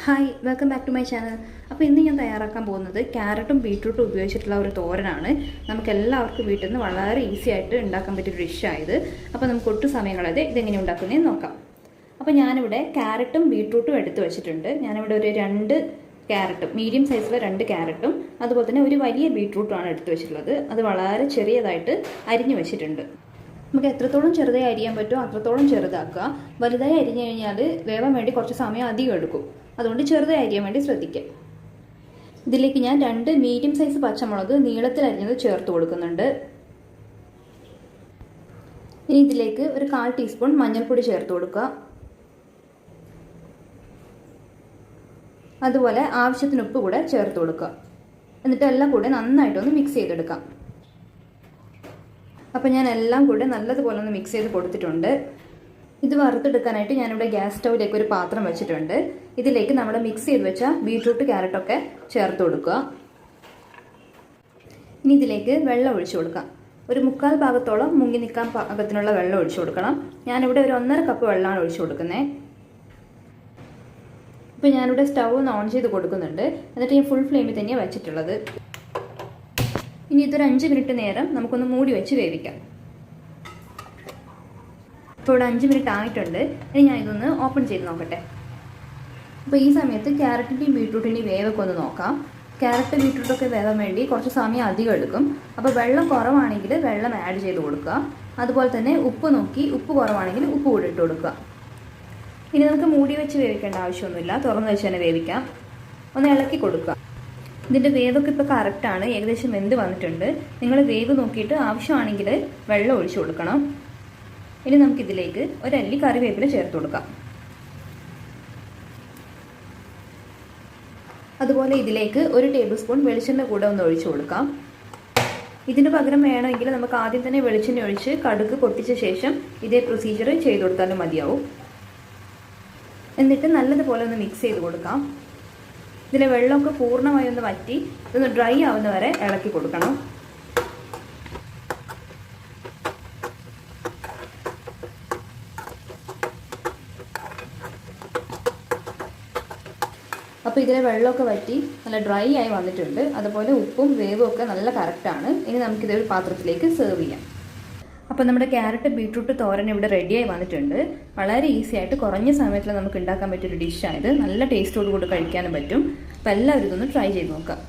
Hi welcome back to my channel. അപ്പോൾ ഇന്ന് ഞാൻ തയ്യാറാക്കാൻ പോകുന്നത് ക്യാരറ്റും ബീട്രൂട്ടും ഉപയോഗിച്ചിട്ടുള്ള ഒരു തോരനാണ്. നമുക്ക് എല്ലാവർക്കും വീട്ടിൽ നിന്ന് വളരെ ഈസി ആയിട്ട് ഉണ്ടാക്കാൻ പറ്റിയൊരു ഡിഷായത്. അപ്പോൾ നമുക്ക് ഒട്ടും സമയം കളയാതെ ഇതെങ്ങനെ ഉണ്ടാക്കുന്നതെന്ന് നോക്കാം. അപ്പോൾ ഞാനിവിടെ ക്യാരറ്റും ബീട്രൂട്ടും എടുത്ത് വെച്ചിട്ടുണ്ട്. ഞാനിവിടെ ഒരു 2 ക്യാരറ്റും, മീഡിയം സൈസിലെ 2 ക്യാരറ്റും അതുപോലെ തന്നെ ഒരു വലിയ ബീട്രൂട്ടുമാണ് എടുത്ത് വെച്ചിട്ടുള്ളത്. അത് വളരെ ചെറിയതായിട്ട് അരിഞ്ഞു വെച്ചിട്ടുണ്ട്. നമുക്ക് എത്രത്തോളം ചെറുതായി അരിയാൻ പറ്റുമോ അത്രത്തോളം ചെറുതാക്കുക. വലുതായി അരിഞ്ഞു കഴിഞ്ഞാൽ വേവാൻ വേണ്ടി കുറച്ച് സമയം അധികം എടുക്കും. അതുകൊണ്ട് ചെറുതായി അരിയാൻ വേണ്ടി ശ്രദ്ധിക്കുക. ഇതിലേക്ക് ഞാൻ 2 മീഡിയം സൈസ് പച്ചമുളക് നീളത്തിൽ അരിഞ്ഞത് ചേർത്ത് കൊടുക്കുന്നുണ്ട്. ഇനി ഇതിലേക്ക് ഒരു 1/4 ടീസ്പൂൺ മഞ്ഞൾപ്പൊടി ചേർത്ത് കൊടുക്കുക. അതുപോലെ ആവശ്യത്തിന് ഉപ്പ് കൂടെ ചേർത്ത് കൊടുക്കുക. എന്നിട്ട് എല്ലാം കൂടെ നന്നായിട്ടൊന്ന് മിക്സ് ചെയ്തെടുക്കാം. അപ്പോൾ ഞാൻ എല്ലാം കൂടെ നല്ലതുപോലെ ഒന്ന് മിക്സ് ചെയ്ത് കൊടുത്തിട്ടുണ്ട്. ഇത് വറുത്തെടുക്കാനായിട്ട് ഞാനിവിടെ ഗ്യാസ് സ്റ്റൗവിലേക്ക് ഒരു പാത്രം വെച്ചിട്ടുണ്ട്. ഇതിലേക്ക് നമ്മൾ മിക്സ് ചെയ്ത് വെച്ച ബീട്രൂട്ട് ക്യാരറ്റൊക്കെ ചേർത്ത് കൊടുക്കുക. ഇനി ഇതിലേക്ക് വെള്ളം ഒഴിച്ചു കൊടുക്കാം. ഒരു 1/4 ഭാഗത്തോളം മുങ്ങി നിൽക്കാൻ പാകത്തിനുള്ള വെള്ളം ഒഴിച്ചു കൊടുക്കണം. ഞാനിവിടെ ഒരു 1.5 കപ്പ് വെള്ളമാണ് ഒഴിച്ചു കൊടുക്കുന്നത്. ഇപ്പോൾ ഞാനിവിടെ സ്റ്റൗ ഒന്ന് ഓൺ ചെയ്ത് കൊടുക്കുന്നുണ്ട്. എന്നിട്ട് ഞാൻ ഫുൾ ഫ്ലെയിമിൽ തന്നെയാണ് വെച്ചിട്ടുള്ളത്. ഇനി ഇതൊരു 5 മിനിറ്റ് നേരം നമുക്കൊന്ന് മൂടി വെച്ച് വേവിക്കാം. ഇപ്പോൾ ഇവിടെ 5 മിനിറ്റ് ആയിട്ടുണ്ട്. ഇനി ഞാൻ ഇതൊന്ന് ഓപ്പൺ ചെയ്ത് നോക്കട്ടെ. അപ്പോൾ ഈ സമയത്ത് ക്യാരറ്റിൻ്റെയും ബീട്രൂട്ടിൻ്റെയും വേവൊക്കെ ഒന്ന് നോക്കാം. ക്യാരറ്റ് ബീട്രൂട്ടൊക്കെ വേവാൻ വേണ്ടി കുറച്ച് സമയം അധികം എടുക്കും. അപ്പോൾ വെള്ളം കുറവാണെങ്കിൽ വെള്ളം ആഡ് ചെയ്ത് കൊടുക്കുക. അതുപോലെ തന്നെ ഉപ്പ് നോക്കി, ഉപ്പ് കുറവാണെങ്കിൽ ഉപ്പ് കൂടി ഇട്ട് കൊടുക്കുക. ഇനി നമുക്ക് മൂടി വെച്ച് വേവിക്കേണ്ട ആവശ്യമൊന്നുമില്ല, തുറന്ന് വെച്ച് തന്നെ വേവിക്കാം. ഒന്ന് ഇളക്കി കൊടുക്കുക. ഇതിൻ്റെ വേവൊക്കെ ഇപ്പോൾ കറക്റ്റാണ്, ഏകദേശം വെന്ത് വന്നിട്ടുണ്ട്. നിങ്ങൾ വേവ് നോക്കിയിട്ട് ആവശ്യമാണെങ്കിൽ വെള്ളം ഒഴിച്ചു കൊടുക്കണം. ഇനി നമുക്കിതിലേക്ക് ഒരല്ലി കറിവേപ്പില ചേർത്ത് കൊടുക്കാം. അതുപോലെ ഇതിലേക്ക് 1 ടേബിൾ സ്പൂൺ വെളിച്ചെണ്ണ കൂടെ ഒന്ന് ഒഴിച്ചു കൊടുക്കാം. ഇതിന് പകരം വേണമെങ്കിൽ നമുക്ക് ആദ്യം തന്നെ വെളിച്ചെണ്ണ ഒഴിച്ച് കടുക് പൊട്ടിച്ച ശേഷം ഇതേ പ്രൊസീജിയർ ചെയ്ത് കൊടുത്താലും മതിയാവും. എന്നിട്ട് നല്ലതുപോലെ ഒന്ന് മിക്സ് ചെയ്ത് കൊടുക്കാം. ഇതിലെ വെള്ളമൊക്കെ പൂർണ്ണമായി ഒന്ന് വറ്റി ഇതൊന്ന് ഡ്രൈ ആവുന്ന വരെ ഇളക്കി കൊടുക്കണം. അപ്പോൾ ഇതിലെ വെള്ളമൊക്കെ വറ്റി നല്ല ഡ്രൈ ആയി വന്നിട്ടുണ്ട്. അതുപോലെ ഉപ്പും വേവും ഒക്കെ നല്ല കറക്റ്റാണ്. ഇനി നമുക്കിതൊരു പാത്രത്തിലേക്ക് സെർവ് ചെയ്യാം. അപ്പോൾ നമ്മുടെ ക്യാരറ്റ് ബീട്രൂട്ട് തോരൻ ഇവിടെ റെഡിയായി വന്നിട്ടുണ്ട്. വളരെ ഈസി ആയിട്ട് കുറഞ്ഞ സമയത്തിൽ നമുക്ക് ഉണ്ടാക്കാൻ പറ്റിയൊരു ഡിഷായത്. നല്ല ടേസ്റ്റോട് കൂടി കഴിക്കാനും പറ്റും. അപ്പോൾ എല്ലാവരും ഇതൊന്ന് ട്രൈ ചെയ്ത് നോക്കാം.